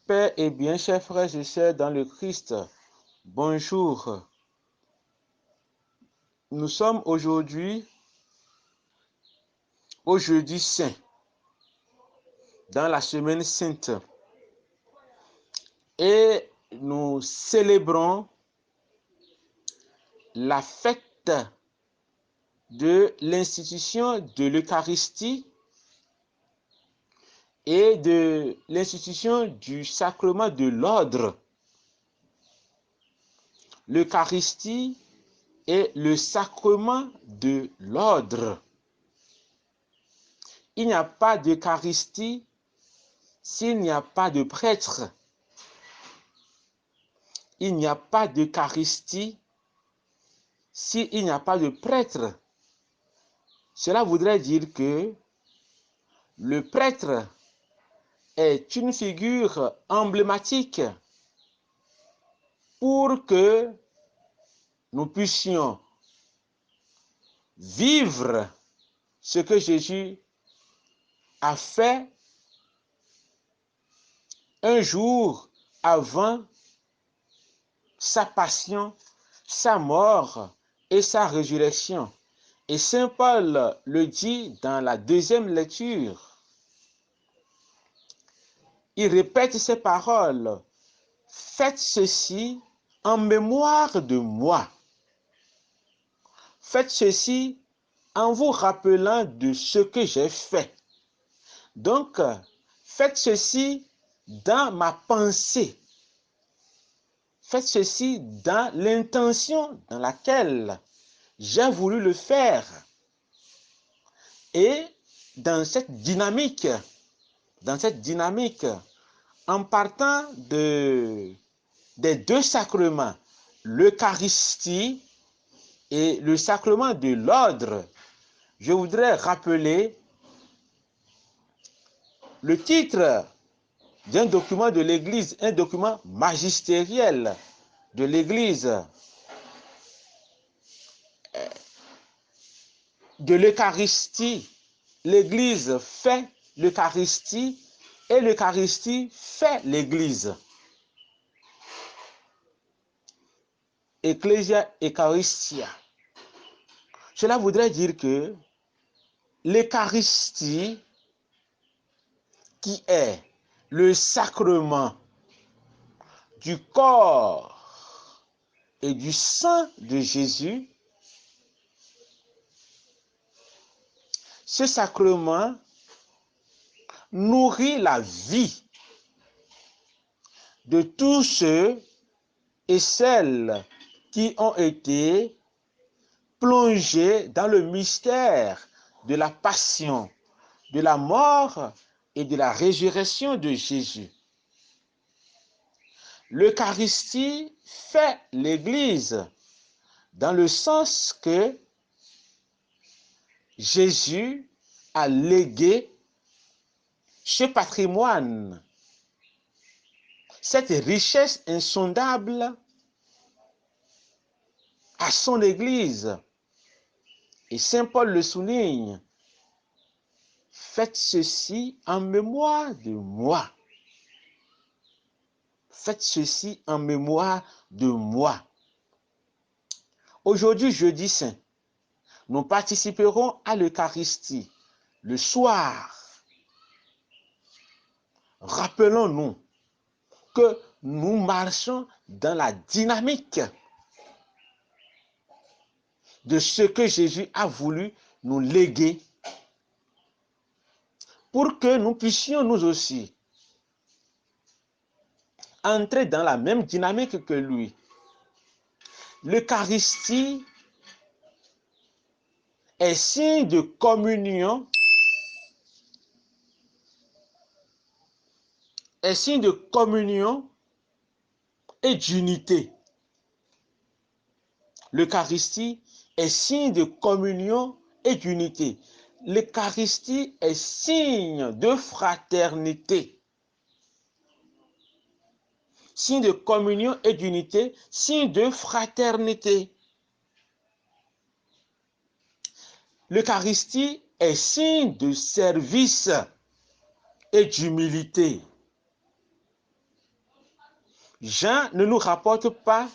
Paix et bien, chers frères et sœurs dans le Christ, bonjour. Nous sommes aujourd'hui au jeudi saint, dans la semaine sainte, et nous célébrons la fête de l'institution de l'Eucharistie et de l'institution du sacrement de l'ordre. L'Eucharistie est le sacrement de l'ordre. Il n'y a pas d'Eucharistie s'il n'y a pas de prêtre. Il n'y a pas d'Eucharistie s'il n'y a pas de prêtre. Cela voudrait dire que le prêtre est une figure emblématique pour que nous puissions vivre ce que Jésus a fait un jour avant sa passion, sa mort et sa résurrection. Et Saint Paul le dit dans la deuxième lecture. Il répète ces paroles. Faites ceci en mémoire de moi. Faites ceci en vous rappelant de ce que j'ai fait. Donc, faites ceci dans ma pensée. Faites ceci dans l'intention dans laquelle j'ai voulu le faire. Et dans cette dynamique, en partant des deux sacrements, l'Eucharistie et le sacrement de l'ordre, je voudrais rappeler le titre d'un document de l'Église, un document magistériel de l'Église, de l'Eucharistie. L'Église fait l'Eucharistie et l'Eucharistie fait l'Église. Ecclesia Eucharistia. Cela voudrait dire que l'Eucharistie, qui est le sacrement du corps et du sang de Jésus, ce sacrement nourrit la vie de tous ceux et celles qui ont été plongés dans le mystère de la passion, de la mort et de la résurrection de Jésus. L'Eucharistie fait l'Église dans le sens que Jésus a légué ce patrimoine, cette richesse insondable à son Église. Et Saint Paul le souligne. Faites ceci en mémoire de moi. Faites ceci en mémoire de moi. Aujourd'hui, jeudi saint, nous participerons à l'Eucharistie le soir. Rappelons-nous que nous marchons dans la dynamique de ce que Jésus a voulu nous léguer pour que nous puissions nous aussi entrer dans la même dynamique que lui. L'Eucharistie est signe de communion, et d'unité. L'Eucharistie est signe de communion et d'unité. L'Eucharistie est signe de fraternité. Signe de communion et d'unité, signe de fraternité. L'Eucharistie est signe de service et d'humilité. Jean ne nous rapporte pas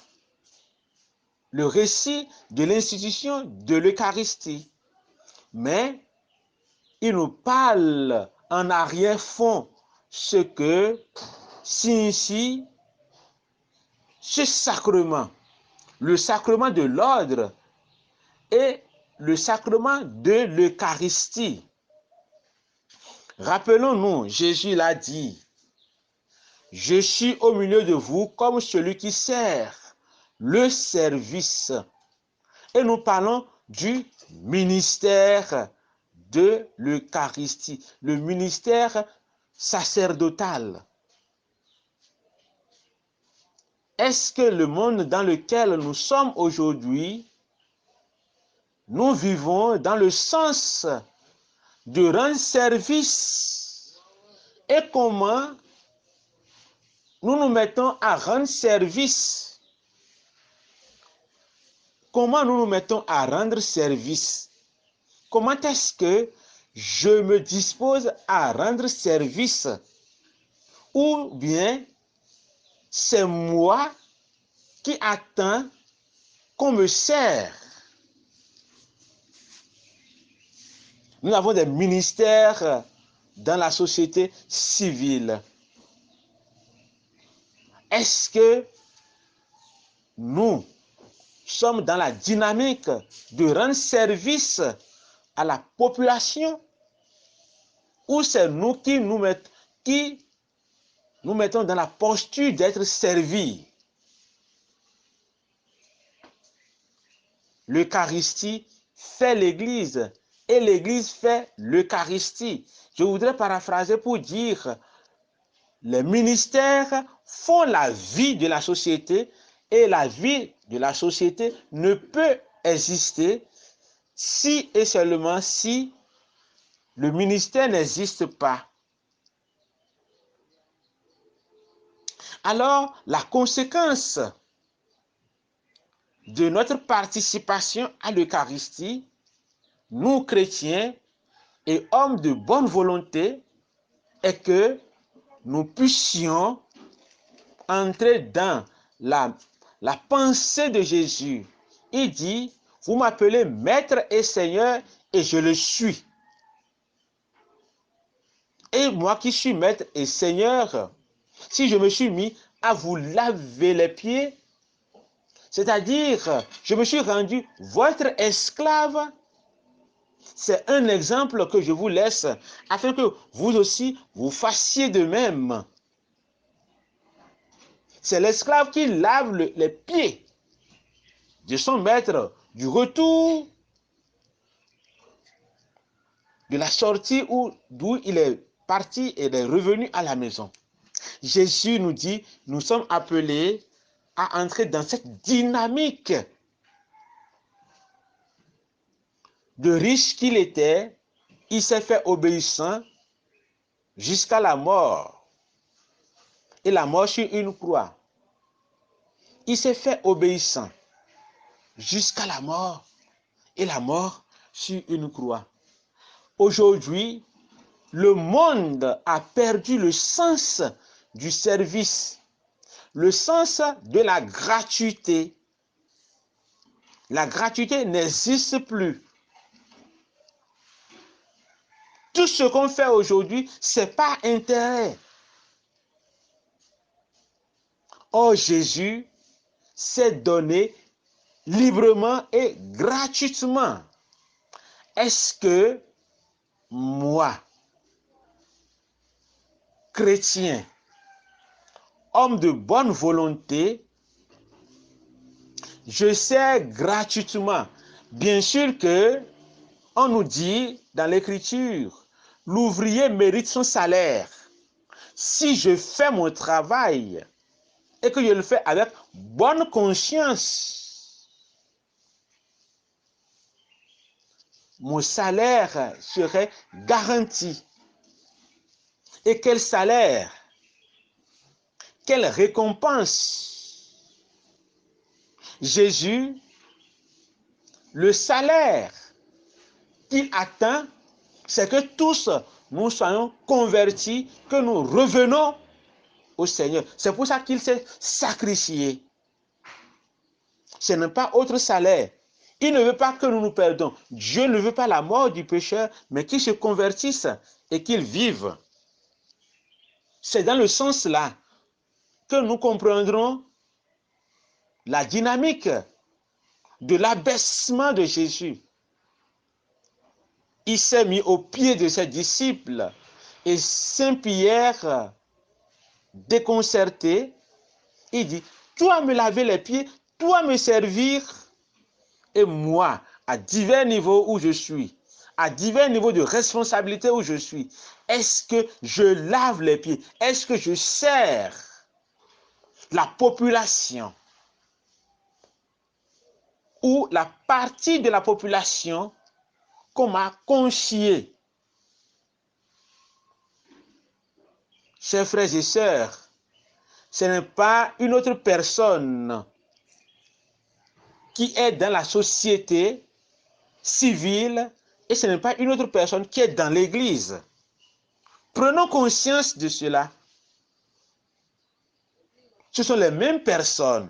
le récit de l'institution de l'Eucharistie, mais il nous parle en arrière-fond ce que signifie ce sacrement, le sacrement de l'ordre et le sacrement de l'Eucharistie. Rappelons-nous, Jésus l'a dit, « Je suis au milieu de vous comme celui qui sert le service. » Et nous parlons du ministère de l'Eucharistie, le ministère sacerdotal. Est-ce que le monde dans lequel nous sommes aujourd'hui, nous vivons dans le sens de rendre service? Et comment nous nous mettons à rendre service? Comment nous nous mettons à rendre service? Comment est-ce que je me dispose à rendre service? Ou bien c'est moi qui attends qu'on me sert? Nous avons des ministères dans la société civile. Est-ce que nous sommes dans la dynamique de rendre service à la population, ou c'est nous qui nous mettons dans la posture d'être servis? L'Eucharistie fait l'Église et l'Église fait l'Eucharistie. Je voudrais paraphraser pour dire, les ministères font la vie de la société et la vie de la société ne peut exister si et seulement si le ministère n'existe pas. Alors, la conséquence de notre participation à l'Eucharistie, nous chrétiens et hommes de bonne volonté, est que nous puissions entrer dans la pensée de Jésus. Il dit, vous m'appelez Maître et Seigneur et je le suis. Et moi qui suis Maître et Seigneur, si je me suis mis à vous laver les pieds, c'est-à-dire je me suis rendu votre esclave, c'est un exemple que je vous laisse afin que vous aussi vous fassiez de même. C'est l'esclave qui lave les pieds de son maître du retour, de la sortie d'où il est parti et il est revenu à la maison. Jésus nous dit, nous sommes appelés à entrer dans cette dynamique. De riche qu'il était, il s'est fait obéissant jusqu'à la mort. Et la mort sur une croix. Il s'est fait obéissant jusqu'à la mort. Et la mort sur une croix. Aujourd'hui, le monde a perdu le sens du service, le sens de la gratuité. La gratuité n'existe plus. Tout ce qu'on fait aujourd'hui, c'est par intérêt. Or, Jésus s'est donné librement et gratuitement. Est-ce que moi, chrétien, homme de bonne volonté, je sers gratuitement? Bien sûr que on nous dit dans l'Écriture, l'ouvrier mérite son salaire. Si je fais mon travail et que je le fais avec bonne conscience, mon salaire serait garanti. Et quel salaire? Quelle récompense? Jésus, le salaire qu'il attend, c'est que tous nous soyons convertis, que nous revenons au Seigneur. C'est pour ça qu'il s'est sacrifié. Ce n'est pas autre salaire. Il ne veut pas que nous nous perdons. Dieu ne veut pas la mort du pécheur, mais qu'il se convertisse et qu'il vive. C'est dans le sens là que nous comprendrons la dynamique de l'abaissement de Jésus. Il s'est mis au pied de ses disciples et Saint Pierre, déconcerté, il dit, toi me laver les pieds, toi me servir, et moi, à divers niveaux où je suis, à divers niveaux de responsabilité où je suis, est-ce que je lave les pieds? Est-ce que je sers la population ou la partie de la population qu'on m'a confiée? Chers frères et sœurs, ce n'est pas une autre personne qui est dans la société civile et ce n'est pas une autre personne qui est dans l'Église. Prenons conscience de cela. Ce sont les mêmes personnes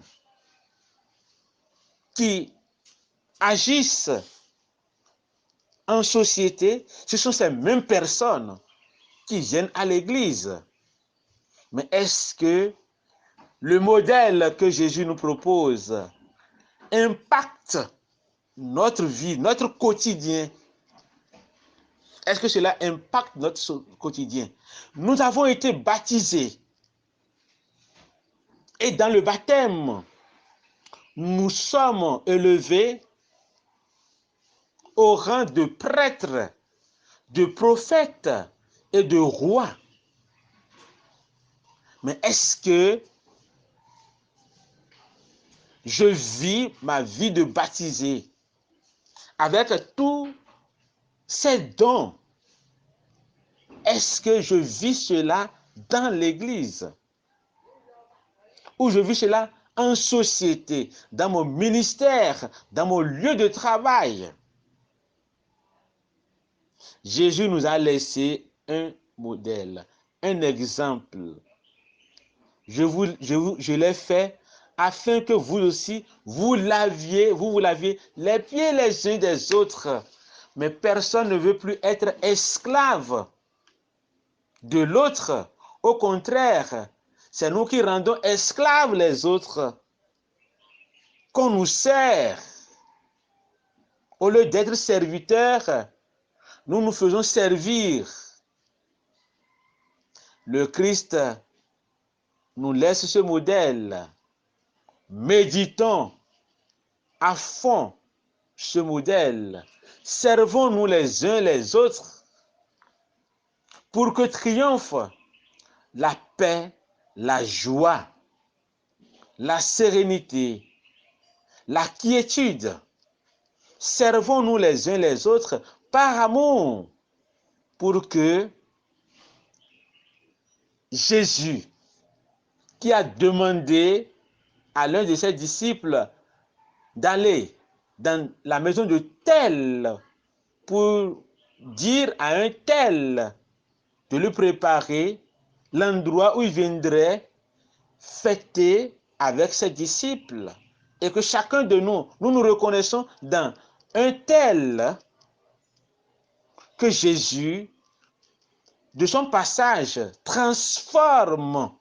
qui agissent en société, ce sont ces mêmes personnes qui viennent à l'Église. Mais est-ce que le modèle que Jésus nous propose impacte notre vie, notre quotidien? Est-ce que cela impacte notre quotidien? Nous avons été baptisés. Et dans le baptême, nous sommes élevés au rang de prêtres, de prophètes et de rois. Mais est-ce que je vis ma vie de baptisé avec tous ces dons? Est-ce que je vis cela dans l'Église? Ou je vis cela en société, dans mon ministère, dans mon lieu de travail? Jésus nous a laissé un modèle, un exemple. Je l'ai fait afin que vous aussi, vous laviez les pieds les uns des autres. Mais personne ne veut plus être esclave de l'autre. Au contraire, c'est nous qui rendons esclaves les autres, qu'on nous sert. Au lieu d'être serviteurs, nous nous faisons servir. Le Christ nous laisse ce modèle. Méditons à fond ce modèle. Servons-nous les uns les autres pour que triomphe la paix, la joie, la sérénité, la quiétude. Servons-nous les uns les autres par amour pour que Jésus, qui a demandé à l'un de ses disciples d'aller dans la maison de tel pour dire à un tel de lui préparer l'endroit où il viendrait fêter avec ses disciples. Et que chacun de nous, nous reconnaissons dans un tel que Jésus, de son passage, transforme